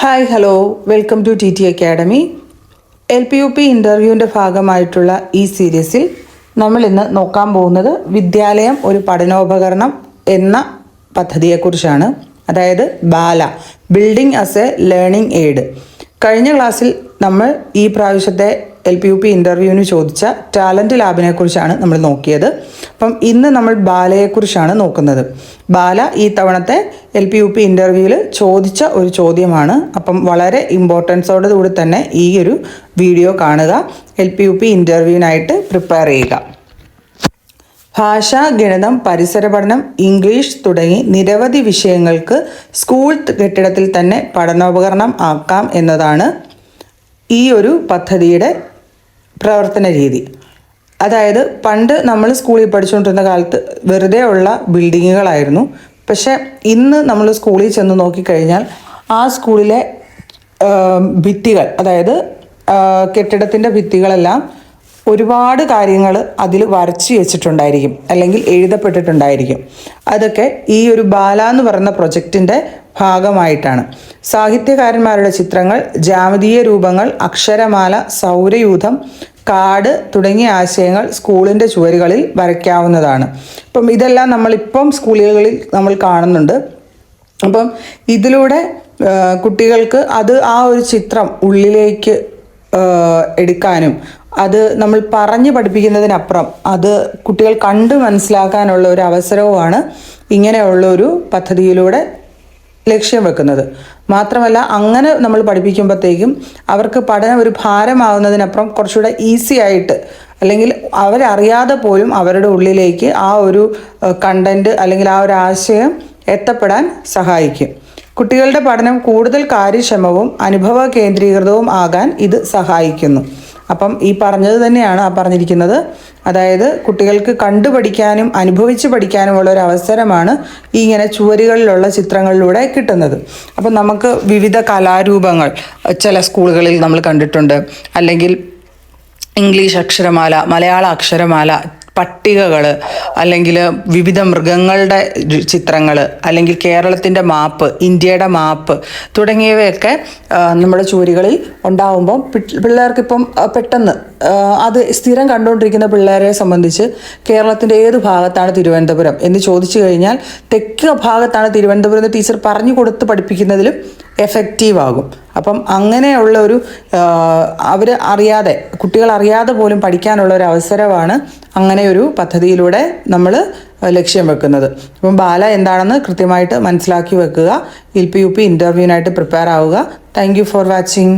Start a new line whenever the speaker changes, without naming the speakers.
Hi hello welcome to T T academy. LPUP ഇൻ്റർവ്യൂവിൻ്റെ ഭാഗമായിട്ടുള്ള ഈ സീരീസിൽ നമ്മൾ ഇന്ന് നോക്കാൻ പോകുന്നത് വിദ്യാലയം ഒരു പഠനോപകരണം എന്ന പദ്ധതിയെക്കുറിച്ചാണ്. അതായത് BALA, building as a learning aid. കഴിഞ്ഞ ക്ലാസ്സിൽ നമ്മൾ ഈ പ്രാവശ്യത്തെ LPUP ഇൻ്റർവ്യൂവിന് ചോദിച്ച ടാലൻറ്റ് ലാബിനെ കുറിച്ചാണ് നമ്മൾ നോക്കിയത്. അപ്പം ഇന്ന് നമ്മൾ ബാലയെക്കുറിച്ചാണ് നോക്കുന്നത്. ബാല ഈ തവണത്തെ LPUP ഇൻ്റർവ്യൂവിൽ ചോദിച്ച ഒരു ചോദ്യമാണ്. അപ്പം വളരെ ഇമ്പോർട്ടൻസോട് കൂടി തന്നെ ഈ ഒരു വീഡിയോ കാണുക. LPUP ഇൻ്റർവ്യൂവിനായിട്ട് പ്രിപ്പയർ ചെയ്യുക. ഭാഷ, ഗണിതം, പരിസര പഠനം, ഇംഗ്ലീഷ് തുടങ്ങി നിരവധി വിഷയങ്ങൾക്ക് സ്കൂൾ കെട്ടിടത്തിൽ തന്നെ പഠനോപകരണം ആക്കാം എന്നതാണ് ഈ ഒരു പദ്ധതിയുടെ പ്രവർത്തന രീതി. അതായത് പണ്ട് നമ്മൾ സ്കൂളിൽ പഠിച്ചുകൊണ്ടിരുന്ന കാലത്ത് വെറുതെ ഉള്ള ബിൽഡിങ്ങുകളായിരുന്നു. പക്ഷേ ഇന്ന് നമ്മൾ സ്കൂളിൽ ചെന്ന് നോക്കിക്കഴിഞ്ഞാൽ ആ സ്കൂളിലെ ഭിത്തികൾ, അതായത് കെട്ടിടത്തിൻ്റെ ഭിത്തികളെല്ലാം ഒരുപാട് കാര്യങ്ങൾ അതിൽ വരച്ച് വെച്ചിട്ടുണ്ടായിരിക്കും, അല്ലെങ്കിൽ എഴുതപ്പെട്ടിട്ടുണ്ടായിരിക്കും. അതൊക്കെ ഈ ഒരു ബാല എന്ന് പറയുന്ന പ്രൊജക്റ്റിൻ്റെ ഭാഗമായിട്ടാണ്. സാഹിത്യകാരന്മാരുടെ ചിത്രങ്ങൾ, ജാമിതീയ രൂപങ്ങൾ, അക്ഷരമാല, സൗരയൂഥം, കാട് തുടങ്ങിയ ആശയങ്ങൾ സ്കൂളിൻ്റെ ചുവരുകളിൽ വരയ്ക്കാവുന്നതാണ്. അപ്പം ഇതെല്ലാം നമ്മളിപ്പം സ്കൂളുകളിൽ നമ്മൾ കാണുന്നുണ്ട്. അപ്പം ഇതിലൂടെ കുട്ടികൾക്ക് അത് ആ ഒരു ചിത്രം ഉള്ളിലേക്ക് എടുക്കാനും അത് നമ്മൾ പറഞ്ഞ് പഠിപ്പിക്കുന്നതിനപ്പുറം അത് കുട്ടികൾ കണ്ട് മനസ്സിലാക്കാനുള്ള ഒരു അവസരവുമാണ് ഇങ്ങനെയുള്ള ഒരു പദ്ധതിയിലൂടെ ലക്ഷ്യം വെക്കുന്നത്. മാത്രമല്ല അങ്ങനെ നമ്മൾ പഠിപ്പിക്കുമ്പോഴത്തേക്കും അവർക്ക് പഠനം ഒരു ഭാരമാകുന്നതിനപ്പുറം കുറച്ചുകൂടെ ഈസി ആയിട്ട്, അല്ലെങ്കിൽ അവരറിയാതെ പോലും അവരുടെ ഉള്ളിലേക്ക് ആ ഒരു കണ്ടൻറ്റ് അല്ലെങ്കിൽ ആ ഒരു ആശയം എത്തപ്പെടാൻ സഹായിക്കും. കുട്ടികളുടെ പഠനം കൂടുതൽ കാര്യക്ഷമവും അനുഭവ കേന്ദ്രീകൃതവും ആകാൻ ഇത് സഹായിക്കുന്നു. അപ്പം ഈ പറഞ്ഞത് തന്നെയാണ് ആ പറഞ്ഞിരിക്കുന്നത്. അതായത് കുട്ടികൾക്ക് കണ്ടുപഠിക്കാനും അനുഭവിച്ച് പഠിക്കാനുമുള്ള ഒരു അവസരമാണ് ഈ ഇങ്ങനെ ചുവരുകളിലുള്ള ചിത്രങ്ങളിലൂടെ കിട്ടുന്നത്. അപ്പം നമുക്ക് വിവിധ കലാരൂപങ്ങൾ ചില സ്കൂളുകളിൽ നമ്മൾ കണ്ടിട്ടുണ്ട്. അല്ലെങ്കിൽ ഇംഗ്ലീഷ് അക്ഷരമാല, മലയാള അക്ഷരമാല, പട്ടികകൾ, അല്ലെങ്കിൽ വിവിധ മൃഗങ്ങളുടെ ചിത്രങ്ങൾ, അല്ലെങ്കിൽ കേരളത്തിൻ്റെ മാപ്പ്, ഇന്ത്യയുടെ മാപ്പ് തുടങ്ങിയവയൊക്കെ നമ്മുടെ ചുവരുകളിൽ ഉണ്ടാകുമ്പം പിള്ളേർക്കിപ്പം പെട്ടെന്ന് അത് സ്ഥിരം കണ്ടുകൊണ്ടിരിക്കുന്ന പിള്ളേരെ സംബന്ധിച്ച് കേരളത്തിൻ്റെ ഏത് ഭാഗത്താണ് തിരുവനന്തപുരം എന്ന് ചോദിച്ചു കഴിഞ്ഞാൽ തെക്ക് ഭാഗത്താണ് തിരുവനന്തപുരം എന്ന് ടീച്ചർ പറഞ്ഞു കൊടുത്ത് പഠിപ്പിക്കുന്നതിലും എഫക്റ്റീവ് ആകും. അപ്പം അങ്ങനെയുള്ള ഒരു അവർ അറിയാതെ, കുട്ടികൾ അറിയാതെ പോലും പഠിക്കാനുള്ള ഒരു അവസരമാണ് അങ്ങനെ ഒരു പദ്ധതിയിലൂടെ നമ്മൾ ലക്ഷ്യം വെക്കുന്നത്. അപ്പം ബാല എന്താണെന്ന് കൃത്യമായിട്ട് മനസ്സിലാക്കി വെക്കുക. LPUP ഇൻ്റർവ്യൂവിനായിട്ട് പ്രിപ്പയർ ആവുക. Thank you for watching.